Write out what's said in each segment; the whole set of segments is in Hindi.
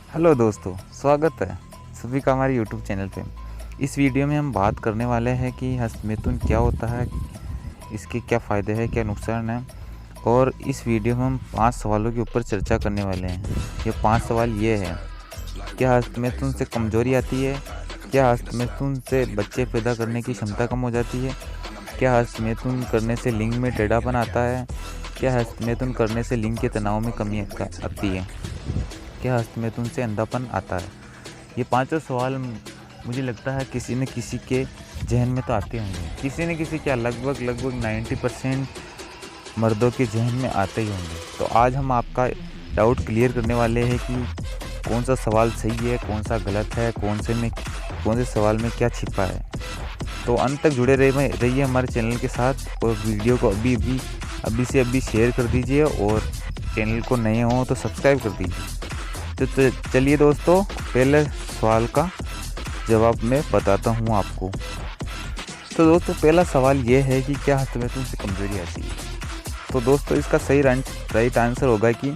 हेलो दोस्तों, स्वागत है सभी का हमारे यूट्यूब चैनल पे। इस वीडियो में हम बात करने वाले हैं कि हस्तमैथुन क्या होता है, इसके क्या फ़ायदे हैं, क्या नुकसान है। और इस वीडियो में हम 5 सवालों के ऊपर चर्चा करने वाले हैं। ये 5 सवाल ये हैं: क्या हस्तमैथुन से कमज़ोरी आती है? क्या हस्तमैथुन से बच्चे पैदा करने की क्षमता कम हो जाती है? क्या हस्तमैथुन करने से लिंग में टेढ़ापन आता है? क्या हस्तमैथुन करने से लिंग के तनाव में कमी आती है? क्या हस्तमैथुन से अंधापन आता है? ये पांचों सवाल मुझे लगता है किसी न किसी के जहन में तो आते होंगे। किसी न किसी क्या लगभग 90% मर्दों के जहन में आते ही होंगे। तो आज हम आपका डाउट क्लियर करने वाले हैं कि कौन सा सवाल सही है, कौन सा गलत है, कौन से सवाल में क्या छिपा है। तो अंत तक जुड़े रहिए हमारे चैनल के साथ और वीडियो को अभी से शेयर कर दीजिए और चैनल को नए हों तो सब्सक्राइब कर दीजिए। तो चलिए दोस्तों, पहले सवाल का जवाब मैं बताता हूँ आपको। तो दोस्तों, पहला सवाल ये है कि क्या हस्तमैथुन से कमजोरी आती है? तो दोस्तों, इसका सही राइट आंसर होगा कि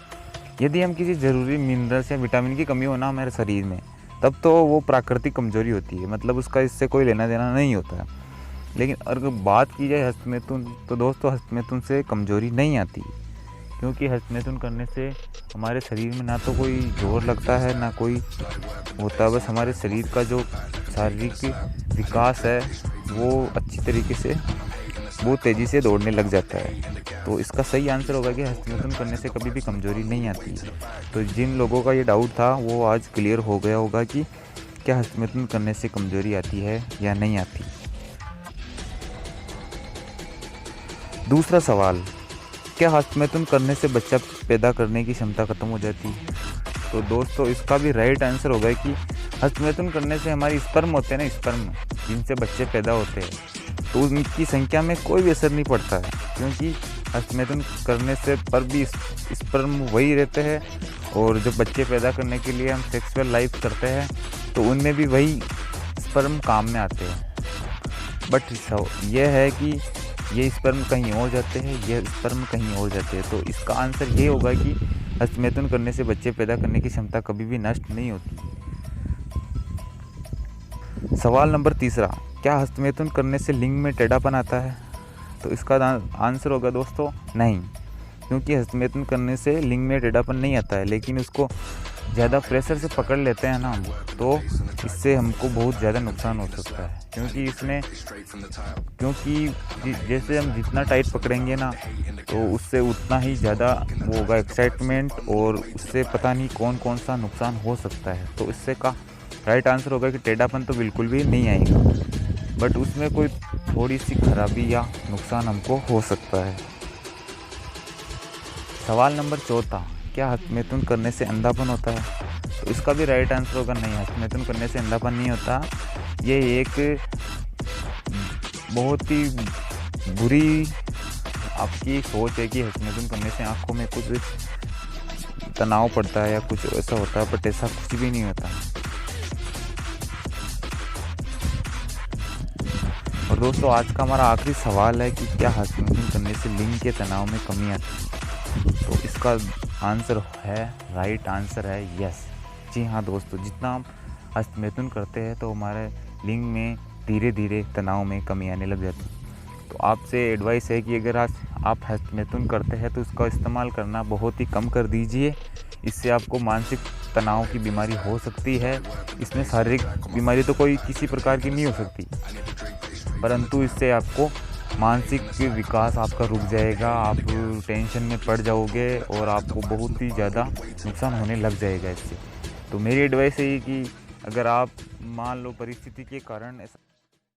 यदि हम किसी ज़रूरी मिनरल्स या विटामिन की कमी हो ना हमारे शरीर में, तब तो वो प्राकृतिक कमजोरी होती है। मतलब उसका इससे कोई लेना देना नहीं होता है। लेकिन अगर बात की जाए हस्तमैथुन, तो दोस्तों हस्तमैथुन से कमजोरी नहीं आती, क्योंकि हस्तमैथुन करने से हमारे शरीर में ना तो कोई जोर लगता है ना कोई होता है। बस हमारे शरीर का जो शारीरिक विकास है वो अच्छी तरीके से बहुत तेज़ी से दौड़ने लग जाता है। तो इसका सही आंसर होगा कि हस्तमैथुन करने से कभी भी कमजोरी नहीं आती। तो जिन लोगों का ये डाउट था वो आज क्लियर हो गया होगा कि क्या हस्तमैथुन करने से कमजोरी आती है या नहीं आती। दूसरा सवाल, क्या हस्तमैथुन करने से बच्चा पैदा करने की क्षमता खत्म हो जाती है? तो दोस्तों, इसका भी राइट आंसर होगा कि हस्तमैथुन करने से हमारी स्पर्म होते हैं ना, स्पर्म जिनसे बच्चे पैदा होते हैं, तो उनकी संख्या में कोई भी असर नहीं पड़ता है। क्योंकि हस्तमैथुन करने से पर भी स्पर्म वही रहते हैं और जब बच्चे पैदा करने के लिए हम सेक्सुअल लाइफ करते हैं तो उनमें भी वही स्पर्म काम में आते हैं। बट यह है कि ये स्पर्म कहीं और जाते हैं, ये स्पर्म कहीं और जाते हैं। तो इसका आंसर ये होगा कि हस्तमैथुन करने से बच्चे पैदा करने की क्षमता कभी भी नष्ट नहीं होती। सवाल नंबर तीसरा, क्या हस्तमैथुन करने से लिंग में टेढ़ापन आता है? तो इसका आंसर होगा दोस्तों नहीं, क्योंकि हस्तमैथुन करने से लिंग में टेढ़ापन नहीं आता है। लेकिन उसको ज़्यादा प्रेशर से पकड़ लेते हैं ना हम, तो इससे हमको बहुत ज़्यादा नुकसान हो सकता है। क्योंकि जैसे हम जितना टाइट पकड़ेंगे ना, तो उससे उतना ही ज़्यादा वो होगा एक्साइटमेंट, और उससे पता नहीं कौन कौन सा नुकसान हो सकता है। तो इससे का राइट आंसर होगा कि टेढ़ापन तो बिल्कुल भी नहीं आएगा, बट उसमें कोई थोड़ी सी खराबी या नुकसान हमको हो सकता है। सवाल नंबर चौथा, क्या हस्तमैथुन करने से अंधापन होता है? तो इसका भी राइट आंसर होगा नहीं, हस्तमैथुन करने से अंधापन नहीं होता। ये एक बहुत ही बुरी आपकी सोच है कि हस्तमैथुन करने से आंखों में कुछ तनाव पड़ता है या कुछ ऐसा होता है, बट ऐसा कुछ भी नहीं होता। और दोस्तों, आज का हमारा आखिरी सवाल है कि क्या हस्तमैथुन करने से लिंग के तनाव में कमी आती है? तो इसका आंसर है, राइट आंसर है यस। जी हाँ दोस्तों, जितना हम हस्तमैथुन करते हैं तो हमारे लिंग में धीरे धीरे तनाव में कमी आने लग जाती है। तो आपसे एडवाइस है कि अगर आप हस्तमैथुन करते हैं तो उसका इस्तेमाल करना बहुत ही कम कर दीजिए। इससे आपको मानसिक तनाव की बीमारी हो सकती है। इसमें शारीरिक बीमारी तो कोई किसी प्रकार की नहीं हो सकती, परंतु इससे आपको मानसिक विकास आपका रुक जाएगा, आप टेंशन में पड़ जाओगे और आपको बहुत ही ज़्यादा नुकसान होने लग जाएगा इससे। तो मेरी एडवाइस है कि अगर आप मान लो परिस्थिति के कारण ऐसा